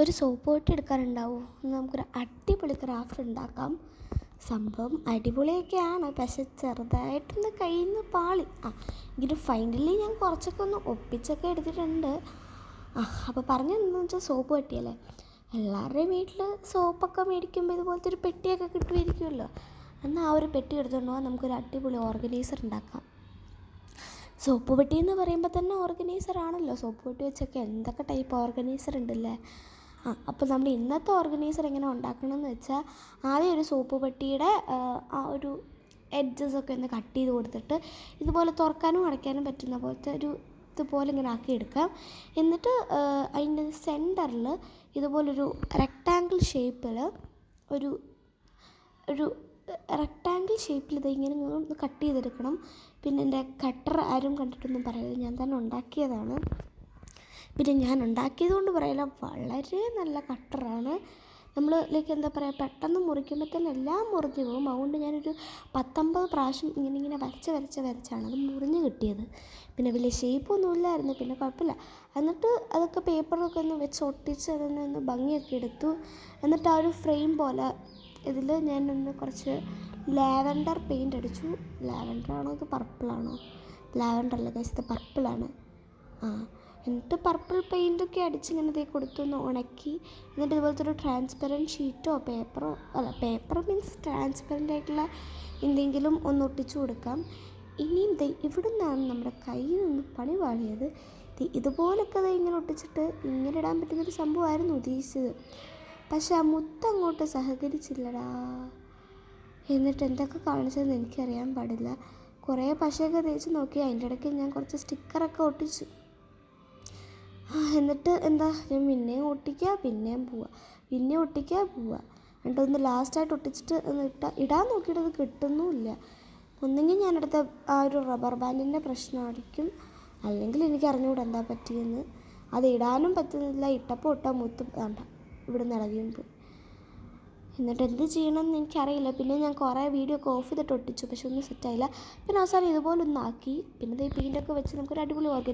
ഒരു സോപ്പ് പൊട്ടി എടുക്കാനുണ്ടാവും. നമുക്കൊരു അടിപൊളി ക്രാഫ്റ്റ് ഉണ്ടാക്കാം. സംഭവം അടിപൊളിയൊക്കെയാണ്, പക്ഷെ ചെറുതായിട്ടൊന്ന് കയ്യിൽ നിന്ന് പാളി. എങ്കിലും ഫൈനലി ഞാൻ കുറച്ചൊക്കെ ഒന്ന് ഒപ്പിച്ചൊക്കെ എടുത്തിട്ടുണ്ട്. അപ്പോൾ പറഞ്ഞതെന്ന് വെച്ചാൽ സോപ്പ് പെട്ടിയല്ലേ, എല്ലാവരുടെയും വീട്ടിൽ സോപ്പൊക്കെ മേടിക്കുമ്പോൾ ഇതുപോലത്തെ ഒരു പെട്ടിയൊക്കെ കിട്ടുമായിരിക്കുമല്ലോ. എന്നാൽ ആ ഒരു പെട്ടി എടുത്തുകൊണ്ട് പോകാൻ നമുക്കൊരു അടിപൊളി ഓർഗനൈസർ ഉണ്ടാക്കാം. സോപ്പ് പെട്ടി എന്ന് പറയുമ്പോൾ തന്നെ ഓർഗനൈസർ ആണല്ലോ. സോപ്പ് പെട്ടി വെച്ചൊക്കെ എന്തൊക്കെ ടൈപ്പ് ഓർഗനൈസർ ഉണ്ടല്ലേ. അപ്പോൾ നമ്മൾ ഇന്നത്തെ ഓർഗനൈസർ എങ്ങനെ ഉണ്ടാക്കണമെന്ന് വെച്ചാൽ, ആദ്യം ഒരു സോപ്പ് പെട്ടിയുടെ ആ ഒരു എഡ്ജസൊക്കെ ഒന്ന് കട്ട് ചെയ്ത് കൊടുത്തിട്ട് ഇതുപോലെ തുറക്കാനും അടയ്ക്കാനും പറ്റുന്ന പോലത്തെ ഒരു ഇതുപോലെ ഇങ്ങനെ ആക്കിയെടുക്കാം. എന്നിട്ട് അതിൻ്റെ സെൻറ്ററിൽ ഇതുപോലൊരു റെക്റ്റാങ്കിൾ ഷേപ്പിൽ ഒരു റെക്റ്റാങ്കിൾ ഷേപ്പിൽ ഇത് ഇങ്ങനെ ഒന്ന് കട്ട് ചെയ്തെടുക്കണം. പിന്നെ എൻ്റെ കട്ടർ ആരും കണ്ടിട്ടൊന്നും പറയരുത്, ഞാൻ തന്നെ ഉണ്ടാക്കിയതാണ്. പിന്നെ ഞാൻ ഉണ്ടാക്കിയത് കൊണ്ട് പറയില്ല, വളരെ നല്ല കട്ടറാണ്. നമ്മൾ എന്താ പറയുക, പെട്ടെന്ന് മുറിക്കുമ്പോൾ തന്നെ എല്ലാം മുറിഞ്ഞു പോകും. അതുകൊണ്ട് ഞാനൊരു 19 പ്രാവശ്യം ഇങ്ങനെ വരച്ചാണ് അത് മുറിഞ്ഞ് കിട്ടിയത്. പിന്നെ വലിയ ഷേപ്പൊന്നും ഇല്ലായിരുന്നു, പിന്നെ കുഴപ്പമില്ല. എന്നിട്ട് അതൊക്കെ പേപ്പറൊക്കെ ഒന്ന് വെച്ച് ഒട്ടിച്ച് അതൊന്ന് ഭംഗിയൊക്കെ എടുത്തു. എന്നിട്ട് ആ ഒരു ഫ്രെയിം പോലെ ഇതിൽ ഞാനൊന്ന് കുറച്ച് ലാവൻഡർ പെയിൻ്റ് അടിച്ചു. ലാവൻഡറാണോ ഇത് പർപ്പിളാണോ? ലാവൻഡർ അല്ല ഗൈസ്, ഇത് പർപ്പിളാണ്. എന്നിട്ട് പർപ്പിൾ പെയിൻറ്റൊക്കെ അടിച്ച് ഇങ്ങനെ കൊടുത്തു, ഒന്ന് ഉണക്കി. എന്നിട്ട് ഇതുപോലത്തെ ഒരു ട്രാൻസ്പെറൻറ്റ് ഷീറ്റോ പേപ്പർ മീൻസ് ട്രാൻസ്പെറൻ്റ് ആയിട്ടുള്ള എന്തെങ്കിലും ഒന്ന് ഒട്ടിച്ചു കൊടുക്കാം. ഇനിയും ഇവിടെ നിന്നാണ് നമ്മുടെ കയ്യിൽ നിന്ന് പണി പാളിയത്. ഇതുപോലൊക്കെ ഇങ്ങനെ ഒട്ടിച്ചിട്ട് ഇങ്ങനെ ഇടാൻ പറ്റുന്നൊരു സംഭവമായിരുന്നു ഉദ്ദേശിച്ചത്. പക്ഷെ ആ മുത്തങ്ങോട്ട് സഹകരിച്ചില്ലടാ. എന്നിട്ട് എന്തൊക്കെ കാണിച്ചതെന്ന് എനിക്കറിയാൻ പാടില്ല. കുറേ പശയൊക്കെ തേച്ച് നോക്കി, അതിൻ്റെ ഇടയ്ക്ക് ഞാൻ കുറച്ച് സ്റ്റിക്കറൊക്കെ ഒട്ടിച്ചു. എന്നിട്ട് എന്താ, ഞാൻ പിന്നെയും ഒട്ടിക്കുക, പിന്നെയും പോവുക, പിന്നെയും ഒട്ടിക്കുക, പോവുക. എന്നിട്ട് ഒന്ന് ലാസ്റ്റായിട്ട് ഒട്ടിച്ചിട്ട് ഒന്ന് ഇടാൻ നോക്കിയിട്ട് അത് കിട്ടുന്നുമില്ല. ഒന്നെങ്കിൽ ഞാനെടുത്ത ആ ഒരു റബ്ബർ ബാൻഡിൻ്റെ പ്രശ്നമായിരിക്കും, അല്ലെങ്കിൽ എനിക്ക് അറിഞ്ഞുകൂടെ എന്താ പറ്റിയെന്ന്. അത് ഇടാനും പറ്റുന്നില്ല, ഇട്ടപ്പോൾ ഇട്ടാൽ മുത്ത് വേണ്ട ഇവിടെ നിന്ന് ഇളകിയും പോയി. എന്നിട്ട് എന്ത് ചെയ്യണമെന്ന് എനിക്കറിയില്ല. പിന്നെ ഞാൻ കുറേ വീഡിയോ ഒക്കെ ഓഫ് ചെയ്തിട്ട് ഒട്ടിച്ചു, പക്ഷെ ഒന്നും സെറ്റായില്ല. പിന്നെ അവസാനം ഇതുപോലെ ഒന്നാക്കി. പിന്നെ പെയിൻ്റൊക്കെ വെച്ച് നമുക്കൊരു അടിപൊളി ഓർഗനൈസ്